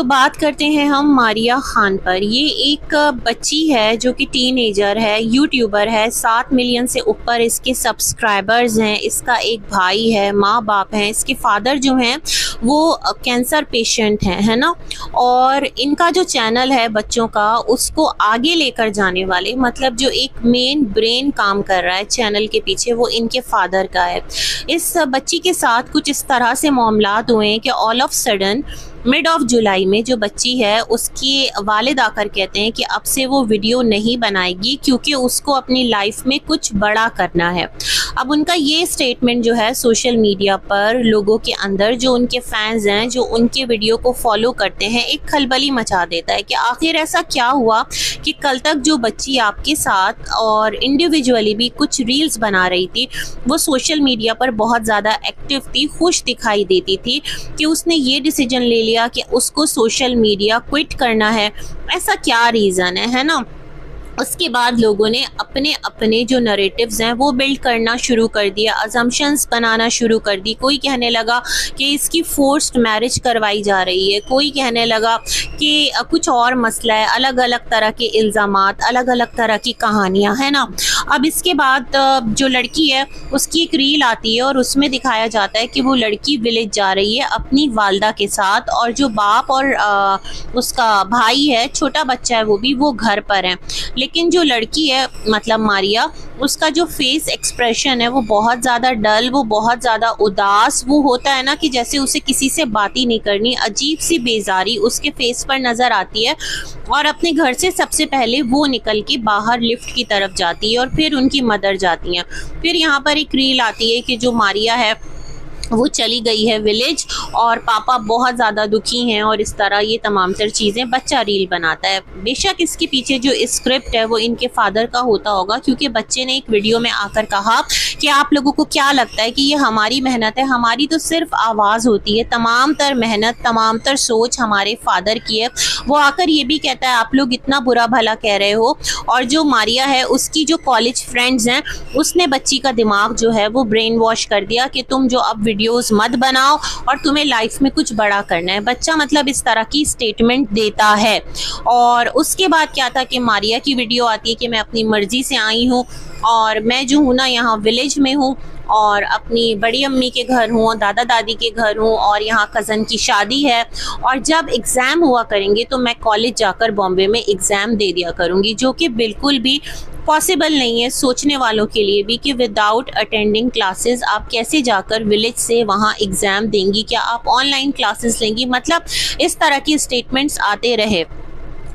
तो बात करते हैं हम मारिया खान पर। ये एक बच्ची है जो कि टीनेजर है, यूट्यूबर है, 7 मिलियन से ऊपर इसके सब्सक्राइबर्स हैं। इसका एक भाई है, माँ बाप हैं। इसके फादर जो हैं वो कैंसर पेशेंट हैं, है ना। और इनका जो चैनल है बच्चों का, उसको आगे लेकर जाने वाले, मतलब जो एक मेन ब्रेन काम कर रहा है चैनल के पीछे, वो इनके फादर का है। इस बच्ची के साथ कुछ इस तरह से मामलात हुए हैं कि all of sudden mid of July में जो बच्ची है उसके वालिद आकर कहते हैं कि अब से वो वीडियो नहीं बनाएगी क्योंकि उसको अपनी लाइफ में कुछ बड़ा करना है। अब उनका ये स्टेटमेंट जो है सोशल मीडिया पर लोगों के अंदर, जो उनके फैंस हैं, जो उनके वीडियो को फॉलो करते हैं, एक खलबली मचा देता है कि आखिर ऐसा क्या हुआ कि कल तक जो बच्ची आपके साथ और इंडिविजुअली भी कुछ रील्स बना रही थी, वो सोशल मीडिया पर बहुत ज़्यादा एक्टिव थी, खुश दिखाई देती थी, कि उसने ये डिसीजन ले लिया कि उसको सोशल मीडिया क्विट करना है। ऐसा क्या रीज़न है ना। उसके बाद लोगों ने अपने अपने जो नरेटिव्स हैं वो बिल्ड करना शुरू कर दिया, अजम्पशंस बनाना शुरू कर दी। कोई कहने लगा कि इसकी फोर्स्ड मैरिज करवाई जा रही है, कोई कहने लगा कि कुछ और मसला है। अलग अलग तरह के इल्ज़ामात, अलग अलग तरह की कहानियां, है ना। अब इसके बाद जो लड़की है उसकी एक रील आती है और उसमें दिखाया जाता है कि वो लड़की विलेज जा रही है अपनी वालदा के साथ, और जो बाप और उसका भाई है, छोटा बच्चा है, वो भी वो घर पर है। लेकिन जो लड़की है, मतलब मारिया, उसका जो फेस एक्सप्रेशन है वो बहुत ज़्यादा डल, वो बहुत ज़्यादा उदास, वो होता है ना कि जैसे उसे किसी से बात ही नहीं करनी। अजीब सी बेजारी उसके फेस पर नज़र आती है। और अपने घर से सबसे पहले वो निकल के बाहर लिफ्ट की तरफ जाती है और फिर उनकी मदर जाती हैं। फिर यहाँ पर एक रील आती है कि जो मारिया है वो चली गई है विलेज और पापा बहुत ज़्यादा दुखी हैं, और इस तरह ये तमाम तर चीज़ें बच्चा रील बनाता है। बेशक इसके पीछे जो स्क्रिप्ट है वो इनके फादर का होता होगा, क्योंकि बच्चे ने एक वीडियो में आकर कहा कि आप लोगों को क्या लगता है कि ये हमारी मेहनत है? हमारी तो सिर्फ आवाज़ होती है, तमाम तर मेहनत, तमाम तर सोच हमारे फादर की है। वो आकर ये भी कहता है आप लोग इतना बुरा भला कह रहे हो। और जो मारिया है उसकी जो कॉलेज फ्रेंड्स हैं, उसने बच्ची का दिमाग जो है वो ब्रेन वॉश कर दिया कि तुम जो अब वीडियोस मत बनाओ और तुम्हें लाइफ में कुछ बड़ा करना है। बच्चा मतलब इस तरह की स्टेटमेंट देता है। और उसके बाद क्या था कि मारिया की वीडियो आती है कि मैं अपनी मर्जी से आई हूँ और मैं जो हूँ ना यहाँ विलेज में हूँ और अपनी बड़ी अम्मी के घर हूँ, दादा दादी के घर हूँ, और यहाँ कज़न की शादी है, और जब एग्ज़ाम हुआ करेंगे तो मैं कॉलेज जाकर बॉम्बे में एग्ज़ाम दे दिया करूँगी, जो कि बिल्कुल भी पॉसिबल नहीं है सोचने वालों के लिए भी कि विदाउट अटेंडिंग क्लासेस आप कैसे जाकर विलेज से वहाँ एग्ज़ाम देंगी, क्या आप ऑनलाइन क्लासेस लेंगी। मतलब इस तरह की स्टेटमेंट्स आते रहे।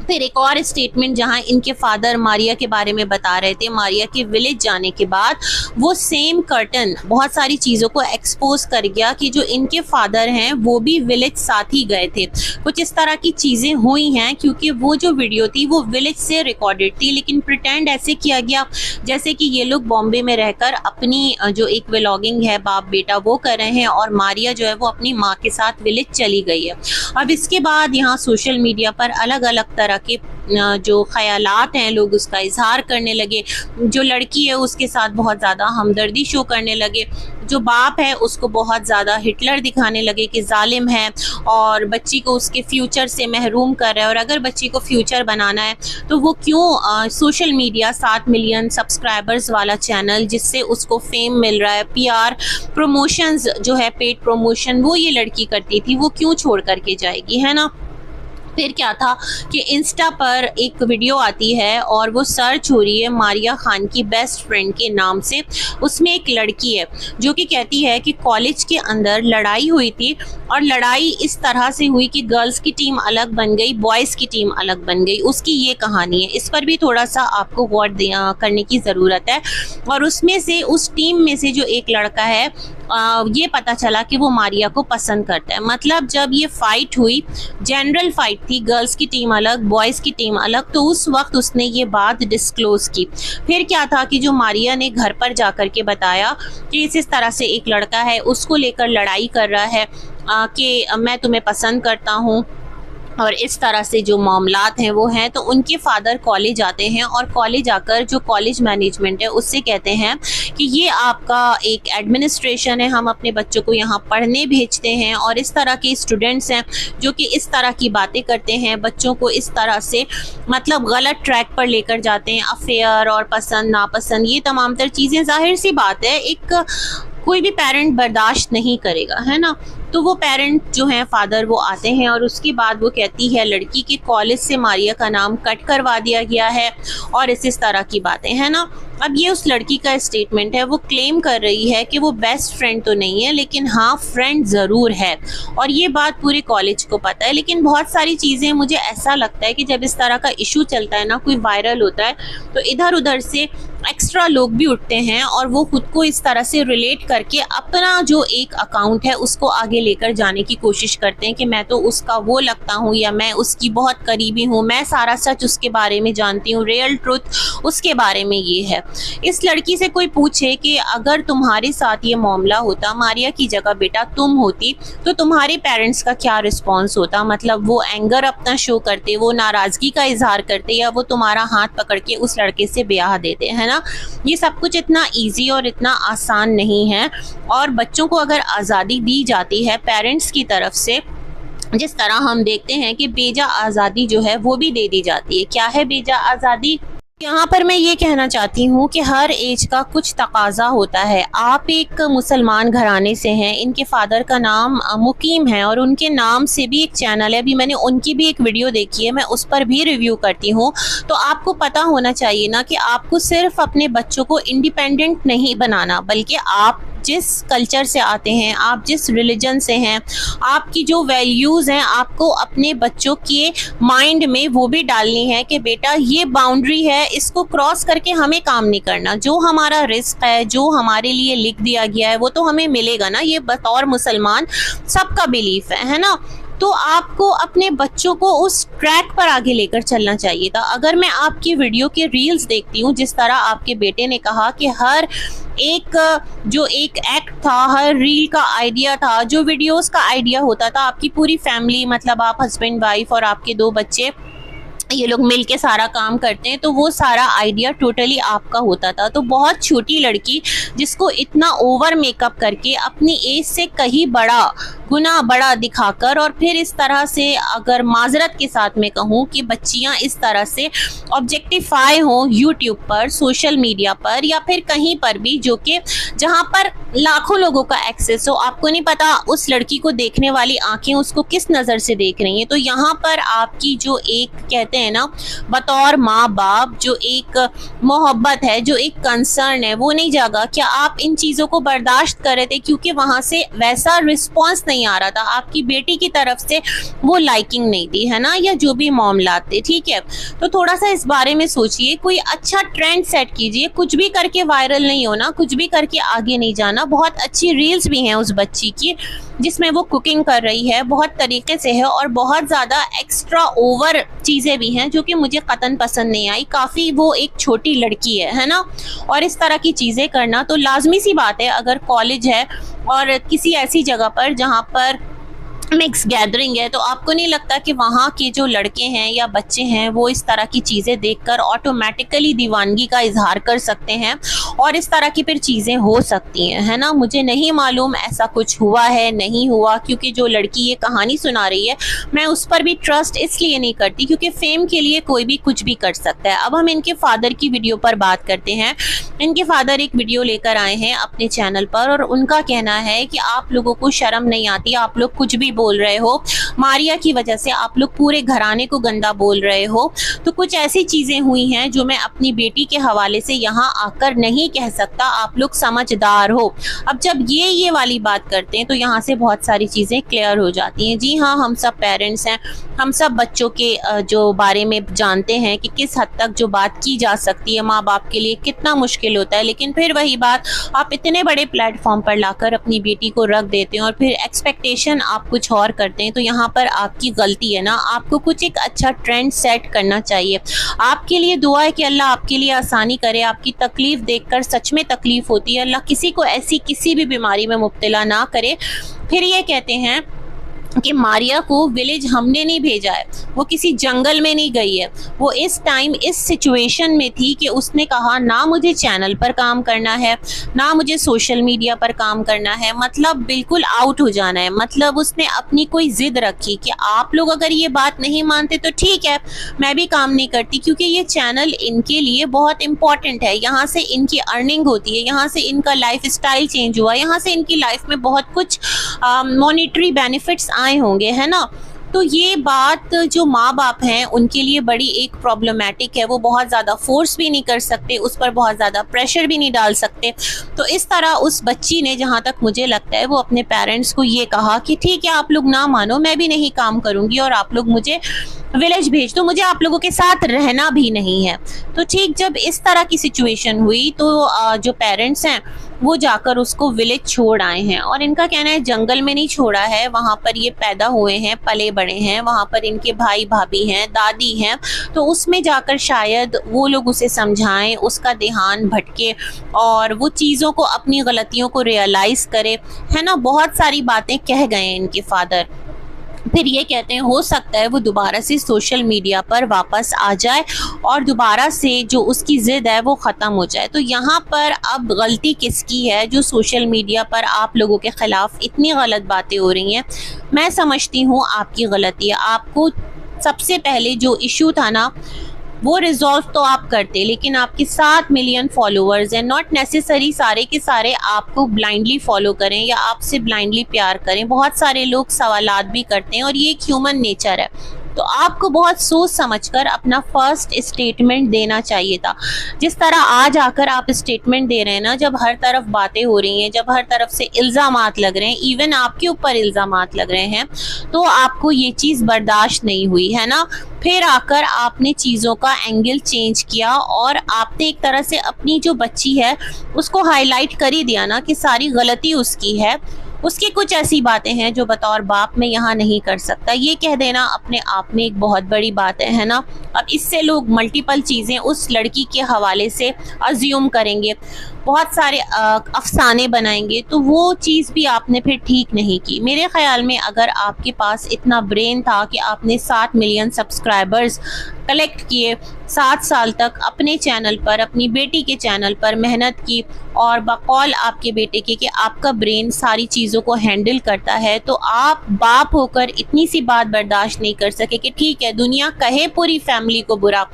फिर एक और स्टेटमेंट जहां इनके फादर मारिया के बारे में बता रहे थे, मारिया के विलेज जाने के बाद वो सेम कर्टन बहुत सारी चीज़ों को एक्सपोज कर गया कि जो इनके फादर हैं वो भी विलेज साथ ही गए थे। कुछ इस तरह की चीज़ें हुई हैं, क्योंकि वो जो वीडियो थी वो विलेज से रिकॉर्डेड थी, लेकिन प्रिटेंड ऐसे किया गया जैसे कि ये लोग बॉम्बे में रहकर अपनी जो एक व्लॉगिंग है बाप बेटा वो कर रहे हैं, और मारिया जो है वो अपनी माँ के साथ विलेज चली गई है। अब इसके बाद यहाँ सोशल मीडिया पर अलग अलग तरह के जो ख्यालात हैं लोग उसका इजहार करने लगे। जो लड़की है उसके साथ बहुत ज़्यादा हमदर्दी शो करने लगे, जो बाप है उसको बहुत ज़्यादा हिटलर दिखाने लगे कि जालिम है और बच्ची को उसके फ्यूचर से महरूम कर रहा है, और अगर बच्ची को फ्यूचर बनाना है तो वो क्यों सोशल मीडिया 7 मिलियन सब्सक्राइबर्स वाला चैनल जिससे उसको फेम मिल रहा है, पीआर प्रमोशंस जो है, पेड प्रमोशन वो ये लड़की करती थी, वो क्यों छोड़ करके जाएगी, है ना। फिर क्या था कि इंस्टा पर एक वीडियो आती है और वो सर्च हो रही है मारिया खान की बेस्ट फ्रेंड के नाम से। उसमें एक लड़की है जो कि कहती है कि कॉलेज के अंदर लड़ाई हुई थी, और लड़ाई इस तरह से हुई कि गर्ल्स की टीम अलग बन गई, बॉयज़ की टीम अलग बन गई। उसकी ये कहानी है, इस पर भी थोड़ा सा आपको गौर करने की ज़रूरत है। और उसमें से उस टीम में से जो एक लड़का है ये पता चला कि वो मारिया को पसंद करता है। मतलब जब ये फाइट हुई, जनरल फाइट थी, गर्ल्स की टीम अलग बॉयज़ की टीम अलग, तो उस वक्त उसने ये बात डिस्क्लोज़ की। फिर क्या था कि जो मारिया ने घर पर जाकर के बताया कि इस तरह से एक लड़का है, उसको लेकर लड़ाई कर रहा है कि मैं तुम्हें पसंद करता हूँ, और इस तरह से जो मामलात हैं वो हैं। तो उनके फादर कॉलेज आते हैं और कॉलेज आकर जो कॉलेज मैनेजमेंट है उससे कहते हैं कि ये आपका एक एडमिनिस्ट्रेशन है, हम अपने बच्चों को यहाँ पढ़ने भेजते हैं और इस तरह के स्टूडेंट्स हैं जो कि इस तरह की बातें करते हैं, बच्चों को इस तरह से मतलब गलत ट्रैक पर लेकर जाते हैं, अफेयर और पसंद नापसंद, ये तमाम तर चीज़ें जाहिर सी बात है एक कोई भी पेरेंट बर्दाश्त नहीं करेगा, है ना। तो वो पेरेंट जो हैं फादर वो आते हैं और उसके बाद वो कहती है लड़की के कॉलेज से मारिया का नाम कट करवा दिया गया है और इस तरह की बातें, है ना। अब ये उस लड़की का स्टेटमेंट है, वो क्लेम कर रही है कि वो बेस्ट फ्रेंड तो नहीं है लेकिन हाँ फ्रेंड ज़रूर है और ये बात पूरे कॉलेज को पता है। लेकिन बहुत सारी चीज़ें मुझे ऐसा लगता है कि जब इस तरह का इशू चलता है ना, कोई वायरल होता है, तो इधर उधर से एक्स्ट्रा लोग भी उठते हैं और वो खुद को इस तरह से रिलेट करके अपना जो एक अकाउंट है उसको आगे लेकर जाने की कोशिश करते हैं कि मैं तो उसका वो लगता हूँ या मैं उसकी बहुत करीबी हूँ, मैं सारा सच उसके बारे में जानती हूँ, रियल ट्रुथ उसके बारे में ये है। इस लड़की से कोई पूछे कि अगर तुम्हारे साथ ये मामला होता, मारिया की जगह बेटा तुम होती, तो तुम्हारे पेरेंट्स का क्या रिस्पॉन्स होता, मतलब वो एंगर अपना शो करते, वो नाराज़गी का इजहार करते या वो तुम्हारा हाथ पकड़ के उस लड़के से ब्याह देते, है ना। ये सब कुछ इतना इजी और इतना आसान नहीं है और बच्चों को अगर आज़ादी दी जाती है पेरेंट्स की तरफ से, जिस तरह हम देखते हैं कि बेजा आज़ादी जो है वो भी दे दी जाती है। क्या है बेजा आज़ादी? यहाँ पर मैं ये कहना चाहती हूँ कि हर एज का कुछ तकाजा होता है। आप एक मुसलमान घराने से हैं, इनके फादर का नाम मुकीम है और उनके नाम से भी एक चैनल है, अभी मैंने उनकी भी एक वीडियो देखी है, मैं उस पर भी रिव्यू करती हूँ। तो आपको पता होना चाहिए ना कि आपको सिर्फ अपने बच्चों को इंडिपेंडेंट नहीं बनाना, बल्कि आप जिस कल्चर से आते हैं, आप जिस रिलीजन से हैं, आपकी जो वैल्यूज़ हैं, आपको अपने बच्चों के माइंड में वो भी डालनी है कि बेटा ये बाउंड्री है, इसको क्रॉस करके हमें काम नहीं करना, जो हमारा रिस्क है, जो हमारे लिए लिख दिया गया है वो तो हमें मिलेगा ना। ये बतौर मुसलमान सबका बिलीफ है ना। तो आपको अपने बच्चों को उस ट्रैक पर आगे लेकर चलना चाहिए था। अगर मैं आपकी वीडियो के रील्स देखती हूँ, जिस तरह आपके बेटे ने कहा कि हर एक जो एक एक्ट था, हर रील का आइडिया था, जो वीडियोस का आइडिया होता था, आपकी पूरी फैमिली मतलब आप हस्बैंड वाइफ और आपके 2 बच्चे ये लोग मिल के सारा काम करते हैं, तो वो सारा आइडिया टोटली आपका होता था। तो बहुत छोटी लड़की जिसको इतना ओवर मेकअप करके अपनी एज से कहीं गुना बड़ा दिखाकर और फिर इस तरह से, अगर माजरत के साथ में कहूँ कि बच्चियाँ इस तरह से ऑब्जेक्टिफाई हों यूट्यूब पर, सोशल मीडिया पर या फिर कहीं पर भी, जो कि जहाँ पर लाखों लोगों का एक्सेस हो, आपको नहीं पता उस लड़की को देखने वाली आंखें उसको किस नज़र से देख रही हैं। तो यहाँ पर आपकी जो एक कहते हैं ना बतौर माँ बाप जो एक मोहब्बत है, जो एक कंसर्न है, वो नहीं जागा। क्या आप इन चीज़ों को बर्दाश्त कर रहे थे क्योंकि वहाँ से वैसा रिस्पॉन्स नहीं आ रहा था, आपकी बेटी की तरफ से वो लाइकिंग नहीं थी, है ना, या जो भी मामला थे, ठीक है। तो थोड़ा सा इस बारे में सोचिए, कोई अच्छा ट्रेंड सेट कीजिए, कुछ भी करके वायरल नहीं होना, कुछ भी करके आगे नहीं जाना। बहुत अच्छी रील्स भी हैं उस बच्ची की जिसमें वो कुकिंग कर रही है, बहुत तरीके से है और बहुत ज़्यादा एक्स्ट्रा ओवर चीज़ें भी हैं जो कि मुझे कतन पसंद नहीं आई। काफ़ी वो एक छोटी लड़की है ना, और इस तरह की चीज़ें करना तो लाजमी सी बात है। अगर कॉलेज है और किसी ऐसी जगह पर जहाँ पर मिक्स गैदरिंग है, तो आपको नहीं लगता कि वहाँ के जो लड़के हैं या बच्चे हैं वो इस तरह की चीज़ें देखकर ऑटोमेटिकली दीवानगी का इजहार कर सकते हैं और इस तरह की फिर चीज़ें हो सकती हैं, है ना। मुझे नहीं मालूम ऐसा कुछ हुआ है नहीं हुआ, क्योंकि जो लड़की ये कहानी सुना रही है मैं उस पर भी ट्रस्ट इसलिए नहीं करती क्योंकि फेम के लिए कोई भी कुछ भी कर सकता है। अब हम इनके फादर की वीडियो पर बात करते हैं। इनके फादर एक वीडियो लेकर आए हैं अपने चैनल पर और उनका कहना है कि आप लोगों को शर्म नहीं आती, आप लोग कुछ भी बोल रहे हो, मारिया की वजह से आप लोग पूरे घराने को गंदा बोल रहे हो। तो कुछ ऐसी चीजें हुई हैं जो मैं अपनी बेटी के हवाले से यहाँ आकर नहीं कह सकता, आप लोग समझदार हो। अब जब ये वाली बात करते हैं तो यहाँ से बहुत सारी चीजें क्लियर हो जाती हैं। जी हाँ, हम सब पेरेंट्स हैं, हम सब बच्चों के जो बारे में जानते हैं कि किस हद तक जो बात की जा सकती है माँ बाप के लिए कितना मुश्किल होता है। लेकिन फिर वही बात आप इतने बड़े प्लेटफॉर्म पर लाकर अपनी बेटी को रख देते हैं और फिर एक्सपेक्टेशन आप कुछ और करते हैं, तो यहाँ पर आपकी गलती है ना। आपको कुछ एक अच्छा ट्रेंड सेट करना चाहिए। आपके लिए दुआ है कि अल्लाह आपके लिए आसानी करे। आपकी तकलीफ देखकर सच में तकलीफ होती है। अल्लाह किसी को ऐसी किसी भी बीमारी में मुब्तला ना करे। फिर ये कहते हैं कि मारिया को विलेज हमने नहीं भेजा है, वो किसी जंगल में नहीं गई है। वो इस टाइम इस सिचुएशन में थी कि उसने कहा ना मुझे चैनल पर काम करना है, ना मुझे सोशल मीडिया पर काम करना है, मतलब बिल्कुल आउट हो जाना है। मतलब उसने अपनी कोई जिद रखी कि आप लोग अगर ये बात नहीं मानते तो ठीक है, मैं भी काम नहीं करती, क्योंकि ये चैनल इनके लिए बहुत इंपॉर्टेंट है। यहाँ से इनकी अर्निंग होती है, यहाँ से इनका लाइफ स्टाइल चेंज हुआ, यहाँ से इनकी लाइफ में बहुत कुछ मॉनेटरी बेनिफिट्स आए होंगे, है ना। तो ये बात जो माँ बाप हैं उनके लिए बड़ी एक प्रॉब्लमेटिक है। वो बहुत ज़्यादा फोर्स भी नहीं कर सकते, उस पर बहुत ज़्यादा प्रेशर भी नहीं डाल सकते। तो इस तरह उस बच्ची ने, जहाँ तक मुझे लगता है, वो अपने पेरेंट्स को ये कहा कि ठीक है आप लोग ना मानो, मैं भी नहीं काम करूँगी और आप लोग मुझे विलेज भेज दो, मुझे आप लोगों के साथ रहना भी नहीं है। तो ठीक जब इस तरह की सिचुएशन हुई तो जो पेरेंट्स हैं वो जाकर उसको विलेज छोड़ आए हैं। और इनका कहना है जंगल में नहीं छोड़ा है, वहाँ पर ये पैदा हुए हैं, पले बड़े हैं, वहाँ पर इनके भाई भाभी हैं, दादी हैं, तो उसमें जाकर शायद वो लोग उसे समझाएं, उसका ध्यान भटके और वो चीज़ों को, अपनी गलतियों को रियलाइज़ करे, है ना। बहुत सारी बातें कह गए इनके फादर। फिर ये कहते हैं हो सकता है वो दोबारा से सोशल मीडिया पर वापस आ जाए और दोबारा से जो उसकी ज़िद है वो ख़त्म हो जाए। तो यहाँ पर अब गलती किसकी है जो सोशल मीडिया पर आप लोगों के ख़िलाफ़ इतनी गलत बातें हो रही हैं? मैं समझती हूँ आपकी गलती है। आपको सबसे पहले जो इशू था ना वो रिजॉल्व तो आप करते, लेकिन आपके 7 मिलियन फॉलोअर्स हैं, नॉट नेसेसरी सारे के सारे आपको ब्लाइंडली फॉलो करें या आपसे ब्लाइंडली प्यार करें। बहुत सारे लोग सवालात भी करते हैं और ये एक ह्यूमन नेचर है। तो आपको बहुत सोच समझकर अपना फर्स्ट स्टेटमेंट देना चाहिए था। जिस तरह आज आकर आप स्टेटमेंट दे रहे हैं ना, जब हर तरफ बातें हो रही हैं, जब हर तरफ से इल्ज़ामात लग रहे हैं, इवन आपके ऊपर इल्ज़ामात लग रहे हैं, तो आपको ये चीज़ बर्दाश्त नहीं हुई, है ना। फिर आकर आपने चीज़ों का एंगल चेंज किया और आपने एक तरह से अपनी जो बच्ची है उसको हाईलाइट कर ही दिया ना कि सारी गलती उसकी है, उसकी कुछ ऐसी बातें हैं जो बतौर बाप में यहाँ नहीं कर सकता। ये कह देना अपने आप में एक बहुत बड़ी बात है ना। अब इससे लोग मल्टीपल चीज़ें उस लड़की के हवाले से अज्यूम करेंगे, बहुत सारे अफसाने बनाएंगे, तो वो चीज़ भी आपने फिर ठीक नहीं की। मेरे ख्याल में अगर आपके पास इतना ब्रेन था कि आपने 7 मिलियन सब्सक्राइबर्स कलेक्ट किए, 7 साल तक अपने चैनल पर, अपनी बेटी के चैनल पर मेहनत की और बकौल आपके बेटे के कि आपका ब्रेन सारी चीज़ों को हैंडल करता है, तो आप बाप होकर इतनी सी बात बर्दाश्त नहीं कर सके कि ठीक है दुनिया कहे पूरी फैमिली को बुरा,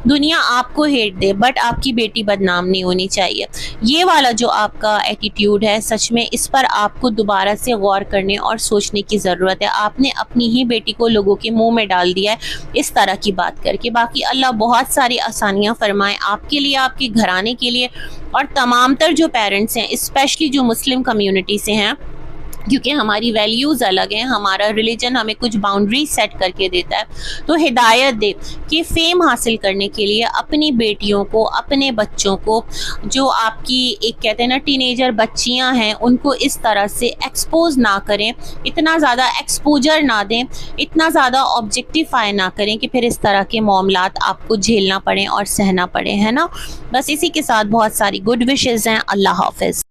दुनिया आपको हेट दे, बट आपकी बेटी बदनाम नहीं होनी चाहिए। ये वाला जो आपका एटीट्यूड है, सच में इस पर आपको दोबारा से गौर करने और सोचने की ज़रूरत है। आपने अपनी ही बेटी को लोगों के मुंह में डाल दिया है इस तरह की बात करके। बाकी अल्लाह बहुत सारी आसानियाँ फरमाए आपके लिए, आपके घराने के लिए और तमाम तर जो पेरेंट्स हैं, स्पेशली जो मुस्लिम कम्युनिटी से हैं, क्योंकि हमारी वैल्यूज़ अलग हैं, हमारा रिलीजन हमें कुछ बाउंड्री सेट करके देता है। तो हिदायत दे कि फेम हासिल करने के लिए अपनी बेटियों को, अपने बच्चों को, जो आपकी एक कहते हैं ना टीनेजर बच्चियां हैं, उनको इस तरह से एक्सपोज ना करें, इतना ज़्यादा एक्सपोजर ना दें, इतना ज़्यादा ऑब्जेक्टिफाई ना करें कि फिर इस तरह के मामलात आपको झेलना पड़े और सहना पड़े, है ना। बस इसी के साथ बहुत सारी गुड विशेज़ हैं। अल्लाह हाफ़िज़।